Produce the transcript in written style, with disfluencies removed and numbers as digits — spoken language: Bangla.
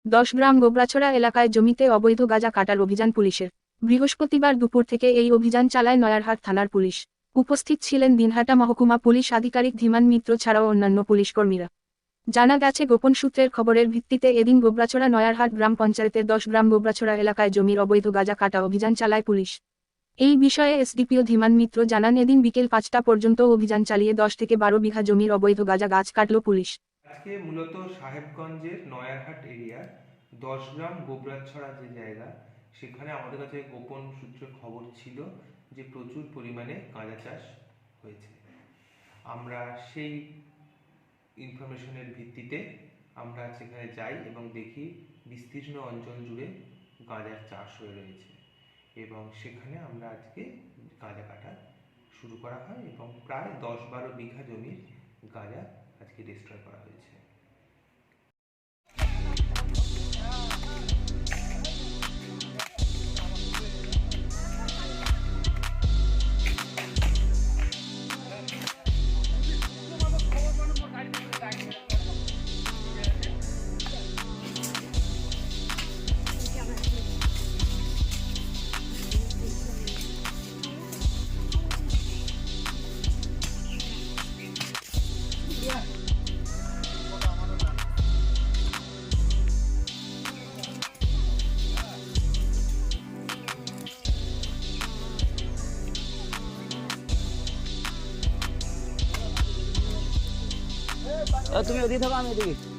10 গ্রাম গোবরাছড়া এলাকায় জমিতে অবৈধ গাঁজা কাটার অভিযান পুলিশের। বৃহস্পতিবার দুপুর থেকে এই অভিযান চালায় নয়ারহাট থানার পুলিশ। উপস্থিত ছিলেন দিনহাটা মহকুমা পুলিশ আধিকারিক ধীমান মিত্র ছাড়াও অন্যান্য পুলিশকর্মীরা। জানা গেছে, গোপন সূত্রের খবরের ভিত্তিতে এদিন গোবরাছড়া নয়ারহাট গ্রাম পঞ্চায়েতের 10 গ্রাম গোবরাছড়া এলাকায় জমির অবৈধ গাঁজা কাটা অভিযান চালায় পুলিশ। এই বিষয়ে এসডিপিও ধীমান মিত্র জানান, এদিন বিকেল 5টা পর্যন্ত অভিযান চালিয়ে 10 থেকে 12 বিঘা জমির অবৈধ গাঁজা গাছ কাটল পুলিশ। আজকে মূলত সাহেবগঞ্জের নয়ারহাট এরিয়ার 10 গ্রাম গোবরাছড়া যে জায়গা, সেখানে আমাদের কাছে গোপন সূত্রে খবর ছিল যে প্রচুর পরিমাণে গাঁজা চাষ হয়েছে। আমরা সেই ইনফরমেশনের ভিত্তিতে আমরা সেখানে যাই এবং দেখি বিস্তীর্ণ অঞ্চল জুড়ে গাঁজার চাষ হয়ে রয়েছে এবং সেখানে আমরা আজকে গাঁজা কাটা শুরু করা হয় এবং প্রায় 10-12 বিঘা জমির গাঁজা আজকে ডিস্ট্রয় করা হয়েছে। তুমি ওদিকে থাকো, আমি এদিকে।